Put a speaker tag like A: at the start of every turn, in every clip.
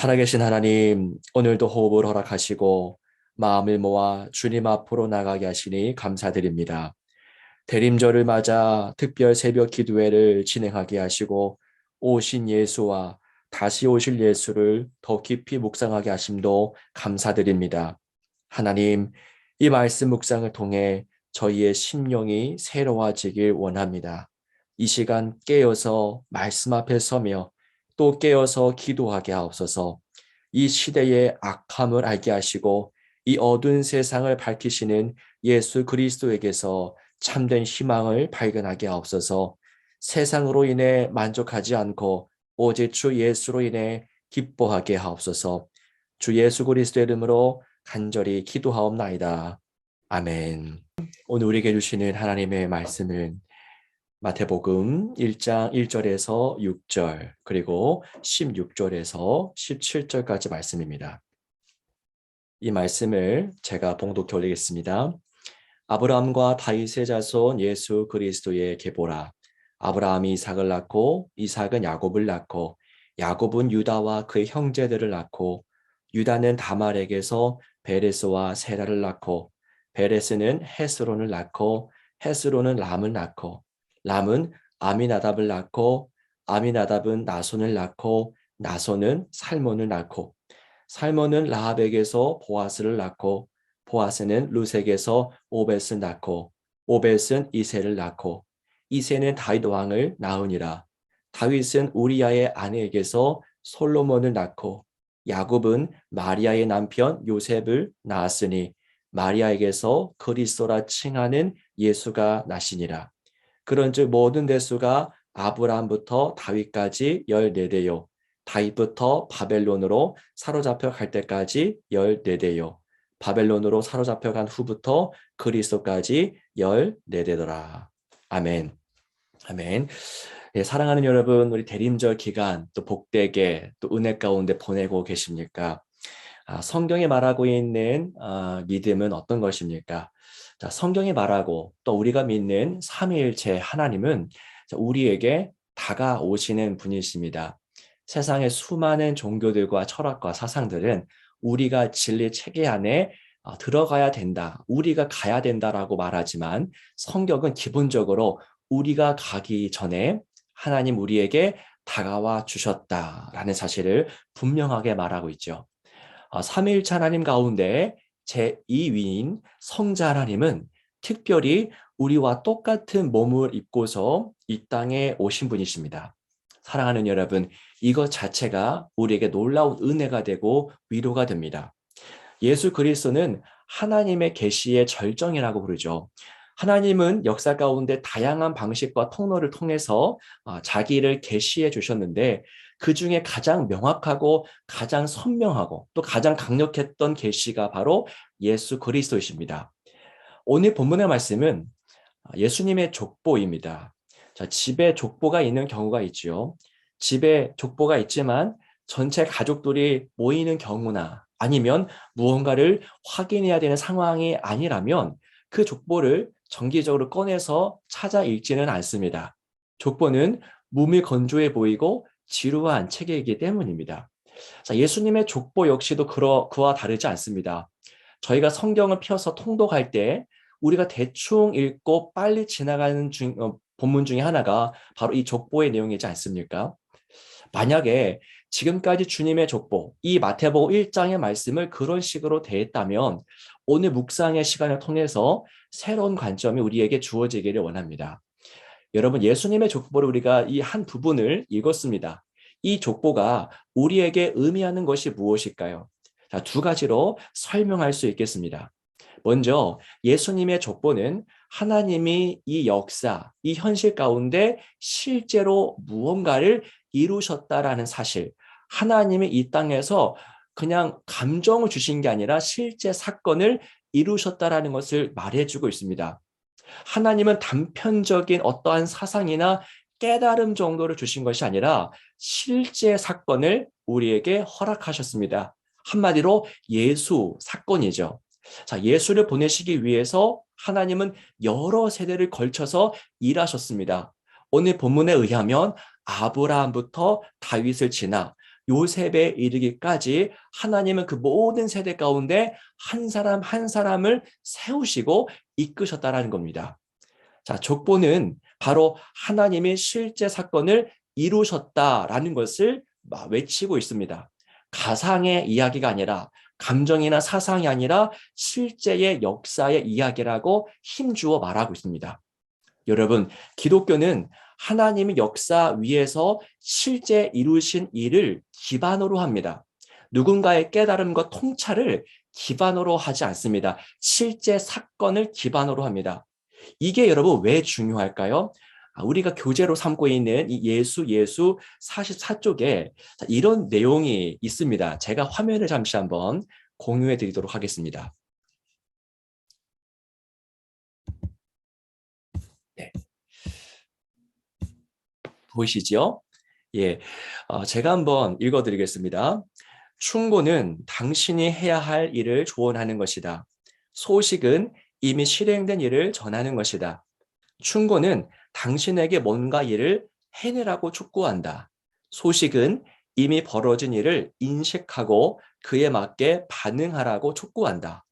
A: 살아계신 하나님, 오늘도 호흡을 허락하시고 마음을 모아 주님 앞으로 나가게 하시니 감사드립니다. 대림절을 맞아 특별 새벽 기도회를 진행하게 하시고 오신 예수와 다시 오실 예수를 더 깊이 묵상하게 하심도 감사드립니다. 하나님, 이 말씀 묵상을 통해 저희의 심령이 새로워지길 원합니다. 이 시간 깨어서 말씀 앞에 서며 또 깨어서 기도하게 하옵소서. 이 시대의 악함을 알게 하시고 이 어두운 세상을 밝히시는 예수 그리스도에게서 참된 희망을 발견하게 하옵소서. 세상으로 인해 만족하지 않고 오직 주 예수로 인해 기뻐하게 하옵소서. 주 예수 그리스도의 이름으로 간절히 기도하옵나이다. 아멘. 오늘 우리에게 주시는 하나님의 말씀은 마태복음 1장 1절에서 6절 그리고 16절에서 17절까지 말씀입니다. 이 말씀을 제가 봉독해 올리겠습니다. 아브라함과 다윗의 자손 예수 그리스도의 계보라. 아브라함이 이삭을 낳고 이삭은 야곱을 낳고 야곱은 유다와 그의 형제들을 낳고 유다는 다말에게서 베레스와 세라를 낳고 베레스는 헤스론을 낳고 헤스론은 람을 낳고 람은 아미나답을 낳고 아미나답은 나손을 낳고 나손은 살몬을 낳고 살몬은 라합에게서 보아스를 낳고 보아스는 루색에서 오벳을 낳고 오벳은 이새를 낳고 이새는 다윗 왕을 낳으니라. 다윗은 우리야의 아내에게서 솔로몬을 낳고 야곱은 마리아의 남편 요셉을 낳았으니 마리아에게서 그리스도라 칭하는 예수가 나시니라. 그런즉 모든 대수가 아브라함부터 다윗까지 14대요. 다윗부터 바벨론으로 사로잡혀 갈 때까지 14대요. 바벨론으로 사로잡혀 간 후부터 그리스도까지 14대더라. 아멘. 아멘. 예, 사랑하는 여러분, 우리 대림절 기간 또 복되게 또 은혜 가운데 보내고 계십니까? 성경이 말하고 있는 믿음은 어떤 것입니까? 자, 성경이 말하고 또 우리가 믿는 삼위일체 하나님은 우리에게 다가오시는 분이십니다. 세상의 수많은 종교들과 철학과 사상들은 우리가 진리 체계 안에 들어가야 된다, 우리가 가야 된다라고 말하지만 성경은 기본적으로 우리가 가기 전에 하나님 우리에게 다가와 주셨다라는 사실을 분명하게 말하고 있죠. 삼위일체 하나님 가운데 제2위인 성자 하나님은 특별히 우리와 똑같은 몸을 입고서 이 땅에 오신 분이십니다. 사랑하는 여러분, 이것 자체가 우리에게 놀라운 은혜가 되고 위로가 됩니다. 예수 그리스도는 하나님의 계시의 절정이라고 부르죠. 하나님은 역사 가운데 다양한 방식과 통로를 통해서 자기를 계시해 주셨는데 그 중에 가장 명확하고 가장 선명하고 또 가장 강력했던 계시가 바로 예수 그리스도이십니다. 오늘 본문의 말씀은 예수님의 족보입니다. 자, 집에 족보가 있는 경우가 있지요. 집에 족보가 있지만 전체 가족들이 모이는 경우나 아니면 무언가를 확인해야 되는 상황이 아니라면 그 족보를 정기적으로 꺼내서 찾아 읽지는 않습니다. 족보는 몸이 건조해 보이고 지루한 책이기 때문입니다. 자, 예수님의 족보 역시도 그와 다르지 않습니다. 저희가 성경을 펴서 통독할 때 우리가 대충 읽고 빨리 지나가는 본문 중에 하나가 바로 이 족보의 내용이지 않습니까? 만약에 지금까지 주님의 족보, 이 마태복음 1장의 말씀을 그런 식으로 대했다면 오늘 묵상의 시간을 통해서 새로운 관점이 우리에게 주어지기를 원합니다. 여러분, 예수님의 족보를 우리가 이 한 부분을 읽었습니다. 이 족보가 우리에게 의미하는 것이 무엇일까요? 자, 두 가지로 설명할 수 있겠습니다. 먼저 예수님의 족보는 하나님이 이 역사, 이 현실 가운데 실제로 무언가를 이루셨다라는 사실, 하나님이 이 땅에서 그냥 감정을 주신 게 아니라 실제 사건을 이루셨다라는 것을 말해주고 있습니다. 하나님은 단편적인 어떠한 사상이나 깨달음 정도를 주신 것이 아니라 실제 사건을 우리에게 허락하셨습니다. 한마디로 예수 사건이죠. 자, 예수를 보내시기 위해서 하나님은 여러 세대를 걸쳐서 일하셨습니다. 오늘 본문에 의하면 아브라함부터 다윗을 지나 요셉에 이르기까지 하나님은 그 모든 세대 가운데 한 사람 한 사람을 세우시고 이끄셨다라는 겁니다. 자, 족보는 바로 하나님이 실제 사건을 이루셨다라는 것을 외치고 있습니다. 가상의 이야기가 아니라, 감정이나 사상이 아니라 실제의 역사의 이야기라고 힘주어 말하고 있습니다. 여러분, 기독교는 하나님의 역사 위에서 실제 이루신 일을 기반으로 합니다. 누군가의 깨달음과 통찰을 기반으로 하지 않습니다. 실제 사건을 기반으로 합니다. 이게 여러분 왜 중요할까요? 우리가 교재로 삼고 있는 이 예수 44쪽에 이런 내용이 있습니다. 제가 화면을 잠시 한번 공유해 드리도록 하겠습니다. 네. 보이시죠? 예, 제가 한번 읽어드리겠습니다. 충고는 당신이 해야 할 일을 조언하는 것이다. 소식은 이미 실행된 일을 전하는 것이다. 충고는 당신에게 뭔가 일을 해내라고 촉구한다. 소식은 이미 벌어진 일을 인식하고 그에 맞게 반응하라고 촉구한다.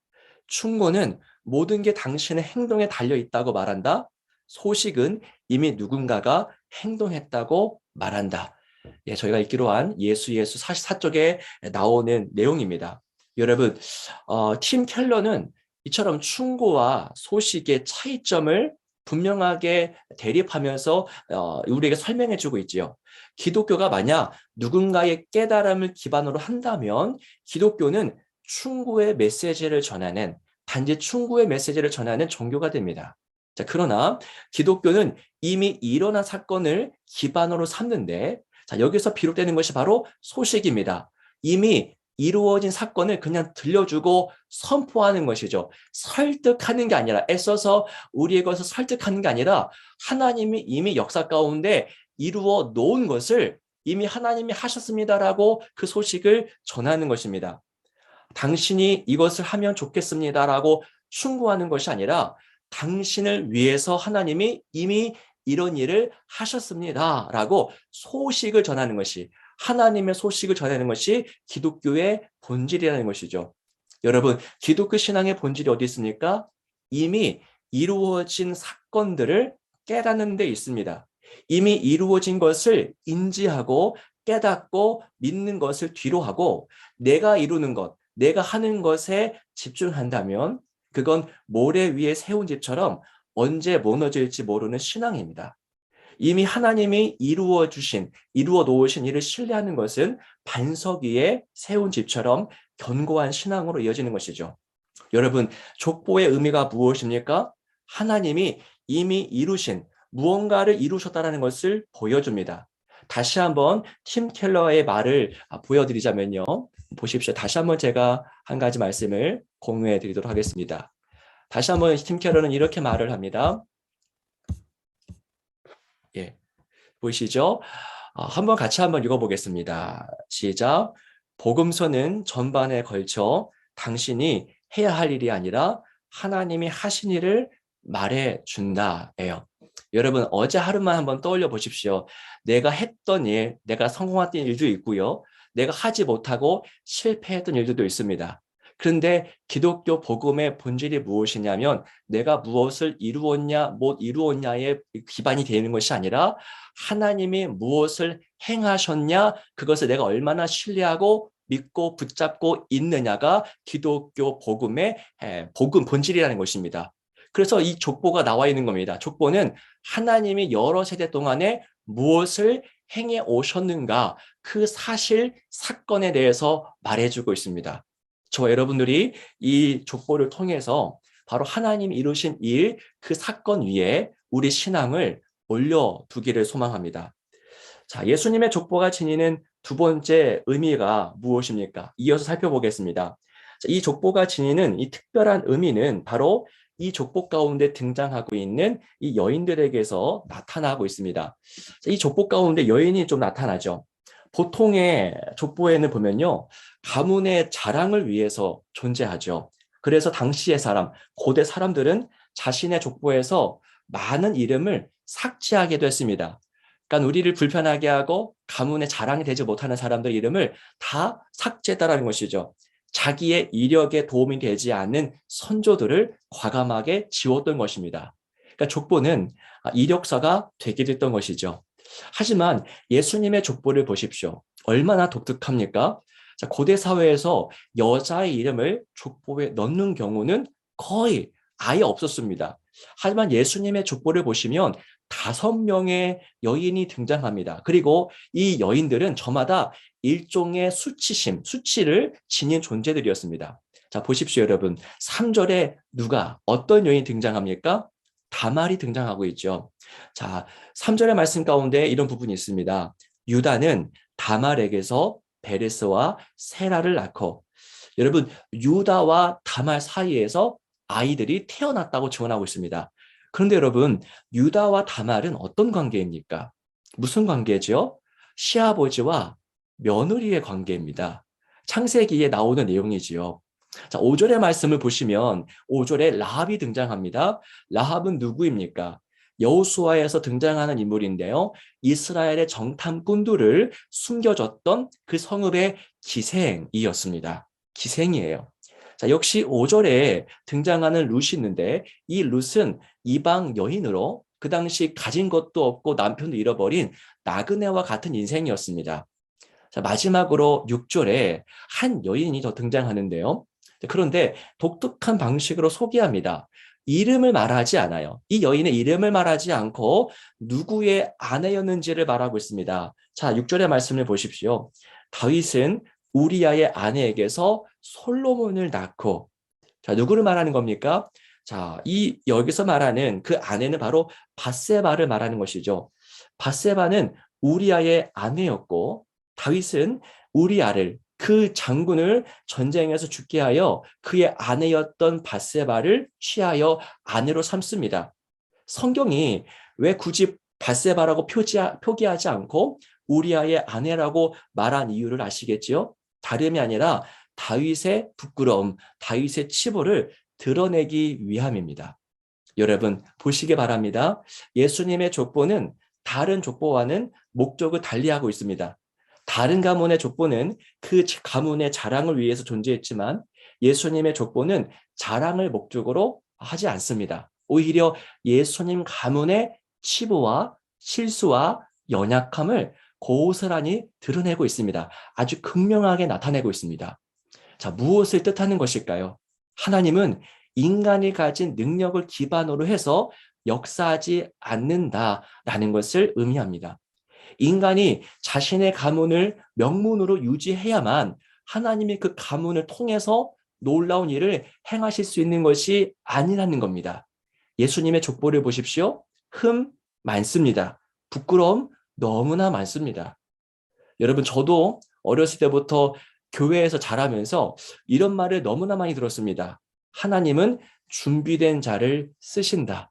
A: 충고는 모든 게 당신의 행동에 달려 있다고 말한다. 소식은 이미 누군가가 행동했다고 말한다. 예, 저희가 읽기로 한 예수 44쪽에 나오는 내용입니다. 여러분, 팀 켈러는 이처럼 충고와 소식의 차이점을 분명하게 대립하면서 우리에게 설명해 주고 있지요. 기독교가 만약 누군가의 깨달음을 기반으로 한다면 기독교는 충고의 메시지를 전하는, 단지 충고의 메시지를 전하는 종교가 됩니다. 자, 그러나 기독교는 이미 일어난 사건을 기반으로 삼는데, 자, 여기서 비롯되는 것이 바로 소식입니다. 이미 이루어진 사건을 그냥 들려주고 선포하는 것이죠. 설득하는 게 아니라, 애써서 우리의 것을 설득하는 게 아니라 하나님이 이미 역사 가운데 이루어 놓은 것을 이미 하나님이 하셨습니다라고 그 소식을 전하는 것입니다. 당신이 이것을 하면 좋겠습니다라고 충고하는 것이 아니라 당신을 위해서 하나님이 이미 이런 일을 하셨습니다라고 소식을 전하는 것이, 하나님의 소식을 전하는 것이 기독교의 본질이라는 것이죠. 여러분, 기독교 신앙의 본질이 어디 있습니까? 이미 이루어진 사건들을 깨닫는 데 있습니다. 이미 이루어진 것을 인지하고 깨닫고 믿는 것을 뒤로 하고 내가 이루는 것, 내가 하는 것에 집중한다면 그건 모래 위에 세운 집처럼 언제 무너질지 모르는 신앙입니다. 이미 하나님이 이루어 놓으신 일을 신뢰하는 것은 반석 위에 세운 집처럼 견고한 신앙으로 이어지는 것이죠. 여러분, 족보의 의미가 무엇입니까? 하나님이 이미 이루신 무언가를 이루셨다는 것을 보여줍니다. 다시 한번 팀 켈러의 말을 보여드리자면요. 보십시오. 다시 한번 제가 한 가지 말씀을 공유해 드리도록 하겠습니다. 다시 한번 팀 켈러는 이렇게 말을 합니다. 예, 보이시죠? 한번 같이 한번 읽어보겠습니다. 시작. 복음서는 전반에 걸쳐 당신이 해야 할 일이 아니라 하나님이 하신 일을 말해준다예요. 여러분, 어제 하루만 한번 떠올려 보십시오. 내가 했던 일, 내가 성공했던 일도 있고요. 내가 하지 못하고 실패했던 일들도 있습니다. 그런데 기독교 복음의 본질이 무엇이냐면 내가 무엇을 이루었냐, 못 이루었냐에 기반이 되는 것이 아니라 하나님이 무엇을 행하셨냐, 그것을 내가 얼마나 신뢰하고 믿고 붙잡고 있느냐가 기독교 복음의 복음 본질이라는 것입니다. 그래서 이 족보가 나와 있는 겁니다. 족보는 하나님이 여러 세대 동안에 무엇을 행해 오셨는가, 그 사실, 사건에 대해서 말해주고 있습니다. 저와 여러분들이 이 족보를 통해서 바로 하나님이 이루신 일, 그 사건 위에 우리 신앙을 올려두기를 소망합니다. 자, 예수님의 족보가 지니는 두 번째 의미가 무엇입니까? 이어서 살펴보겠습니다. 자, 이 족보가 지니는 이 특별한 의미는 바로 이 족보 가운데 등장하고 있는 이 여인들에게서 나타나고 있습니다. 자, 이 족보 가운데 여인이 좀 나타나죠. 보통의 족보에는 보면요, 가문의 자랑을 위해서 존재하죠. 그래서 당시의 사람, 고대 사람들은 자신의 족보에서 많은 이름을 삭제하기도 했습니다. 그러니까 우리를 불편하게 하고 가문의 자랑이 되지 못하는 사람들 이름을 다 삭제했다라는 것이죠. 자기의 이력에 도움이 되지 않는 선조들을 과감하게 지웠던 것입니다. 그러니까 족보는 이력서가 되게 됐던 것이죠. 하지만 예수님의 족보를 보십시오. 얼마나 독특합니까? 자, 고대 사회에서 여자의 이름을 족보에 넣는 경우는 거의 아예 없었습니다. 하지만 예수님의 족보를 보시면 5명의 여인이 등장합니다. 그리고 이 여인들은 저마다 일종의 수치를 지닌 존재들이었습니다. 자, 보십시오, 여러분. 3절에 누가, 어떤 여인이 등장합니까? 다말이 등장하고 있죠. 자, 3절의 말씀 가운데 이런 부분이 있습니다. 유다는 다말에게서 베레스와 세라를 낳고, 여러분, 유다와 다말 사이에서 아이들이 태어났다고 증언하고 있습니다. 그런데 여러분, 유다와 다말은 어떤 관계입니까? 무슨 관계죠? 시아버지와 며느리의 관계입니다. 창세기에 나오는 내용이지요. 자, 5절의 말씀을 보시면 5절에 라합이 등장합니다. 라합은 누구입니까? 여호수아에서 등장하는 인물인데요. 이스라엘의 정탐꾼들을 숨겨줬던 그 성읍의 기생이었습니다. 기생이에요. 자, 역시 5절에 등장하는 룻이 있는데 이 룻은 이방 여인으로 그 당시 가진 것도 없고 남편도 잃어버린 나그네와 같은 인생이었습니다. 자, 마지막으로 6절에 한 여인이 더 등장하는데요. 그런데 독특한 방식으로 소개합니다. 이름을 말하지 않아요. 이 여인의 이름을 말하지 않고 누구의 아내였는지를 말하고 있습니다. 자, 6절의 말씀을 보십시오. 다윗은 우리아의 아내에게서 솔로몬을 낳고, 자, 누구를 말하는 겁니까? 자, 여기서 말하는 그 아내는 바로 밧세바를 말하는 것이죠. 밧세바는 우리아의 아내였고, 다윗은 우리아를, 그 장군을 전쟁에서 죽게 하여 그의 아내였던 밧세바를 취하여 아내로 삼습니다. 성경이 왜 굳이 밧세바라고 표기하지 않고 우리아의 아내라고 말한 이유를 아시겠지요? 다름이 아니라 다윗의 부끄러움, 다윗의 치부를 드러내기 위함입니다. 여러분, 보시기 바랍니다. 예수님의 족보는 다른 족보와는 목적을 달리하고 있습니다. 다른 가문의 족보는 그 가문의 자랑을 위해서 존재했지만 예수님의 족보는 자랑을 목적으로 하지 않습니다. 오히려 예수님 가문의 치부와 실수와 연약함을 고스란히 드러내고 있습니다. 아주 극명하게 나타내고 있습니다. 자, 무엇을 뜻하는 것일까요? 하나님은 인간이 가진 능력을 기반으로 해서 역사하지 않는다라는 것을 의미합니다. 인간이 자신의 가문을 명문으로 유지해야만 하나님이 그 가문을 통해서 놀라운 일을 행하실 수 있는 것이 아니라는 겁니다. 예수님의 족보를 보십시오. 흠 많습니다. 부끄러움 너무나 많습니다. 여러분, 저도 어렸을 때부터 교회에서 자라면서 이런 말을 너무나 많이 들었습니다. 하나님은 준비된 자를 쓰신다.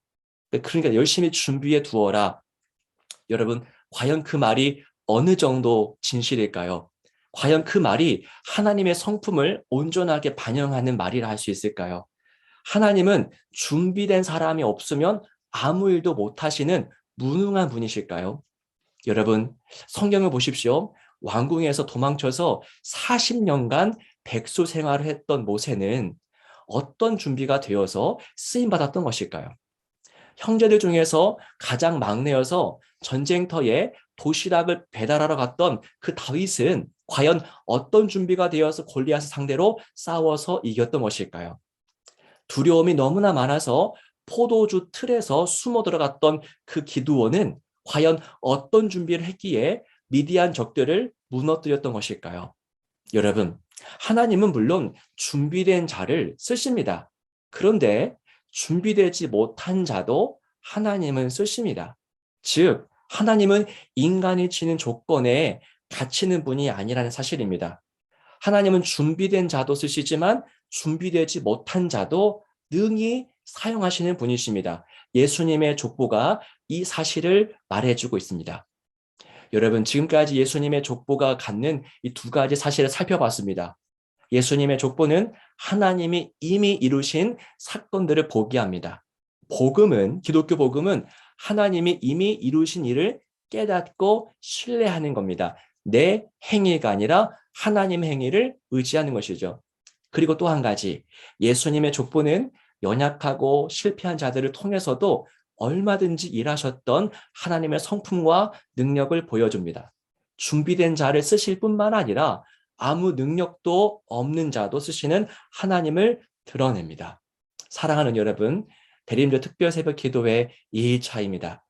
A: 그러니까 열심히 준비해 두어라. 여러분, 과연 그 말이 어느 정도 진실일까요? 과연 그 말이 하나님의 성품을 온전하게 반영하는 말이라 할 수 있을까요? 하나님은 준비된 사람이 없으면 아무 일도 못하시는 무능한 분이실까요? 여러분, 성경을 보십시오. 왕궁에서 도망쳐서 40년간 백수 생활을 했던 모세는 어떤 준비가 되어서 쓰임받았던 것일까요? 형제들 중에서 가장 막내여서 전쟁터에 도시락을 배달하러 갔던 그 다윗은 과연 어떤 준비가 되어서 골리앗을 상대로 싸워서 이겼던 것일까요? 두려움이 너무나 많아서 포도주 틀에서 숨어 들어갔던 그 기드온은 과연 어떤 준비를 했기에 미디안 적들을 무너뜨렸던 것일까요? 여러분, 하나님은 물론 준비된 자를 쓰십니다. 그런데 준비되지 못한 자도 하나님은 쓰십니다. 즉, 하나님은 인간이 지는 조건에 갇히는 분이 아니라는 사실입니다. 하나님은 준비된 자도 쓰시지만 준비되지 못한 자도 능히 사용하시는 분이십니다. 예수님의 족보가 이 사실을 말해주고 있습니다. 여러분, 지금까지 예수님의 족보가 갖는 이 두 가지 사실을 살펴봤습니다. 예수님의 족보는 하나님이 이미 이루신 사건들을 보게 합니다. 복음은, 기독교 복음은 하나님이 이미 이루신 일을 깨닫고 신뢰하는 겁니다. 내 행위가 아니라 하나님 행위를 의지하는 것이죠. 그리고 또 한 가지, 예수님의 족보는 연약하고 실패한 자들을 통해서도 얼마든지 일하셨던 하나님의 성품과 능력을 보여줍니다. 준비된 자를 쓰실 뿐만 아니라 아무 능력도 없는 자도 쓰시는 하나님을 드러냅니다. 사랑하는 여러분, 대림절 특별 새벽 기도회 2일차입니다.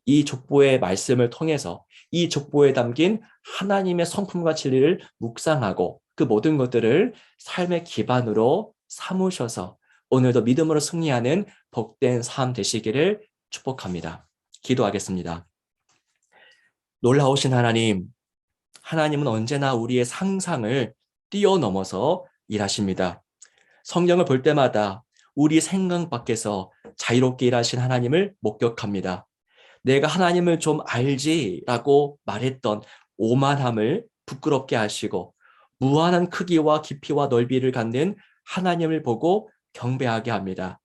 A: 이 족보의 말씀을 통해서 이 족보에 담긴 하나님의 성품과 진리를 묵상하고 그 모든 것들을 삶의 기반으로 삼으셔서 오늘도 믿음으로 승리하는 복된 삶 되시기를 축복합니다. 기도하겠습니다. 놀라우신 하나님, 하나님은 언제나 우리의 상상을 뛰어넘어서 일하십니다. 성경을 볼 때마다 우리 생각 밖에서 자유롭게 일하신 하나님을 목격합니다. 내가 하나님을 좀 알지라고 말했던 오만함을 부끄럽게 하시고 무한한 크기와 깊이와 넓이를 갖는 하나님을 보고 경배하게 합니다.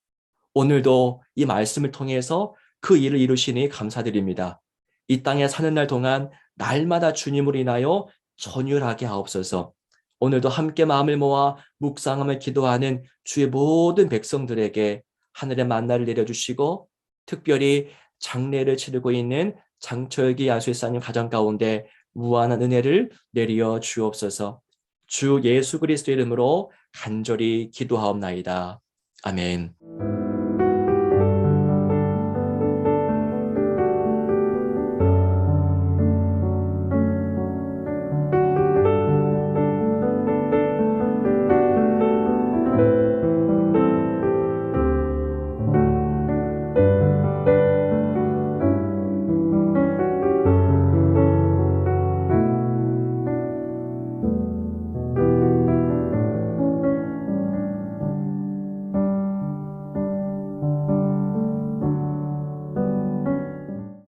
A: 오늘도 이 말씀을 통해서 그 일을 이루시니 감사드립니다. 이 땅에 사는 날 동안 날마다 주님을 인하여 전율하게 하옵소서. 오늘도 함께 마음을 모아 묵상함을 기도하는 주의 모든 백성들에게 하늘의 만나를 내려주시고 특별히 장례를 치르고 있는 장철기 야술사님 가정 가운데 무한한 은혜를 내려 주옵소서. 주 예수 그리스도 이름으로 간절히 기도하옵나이다. 아멘.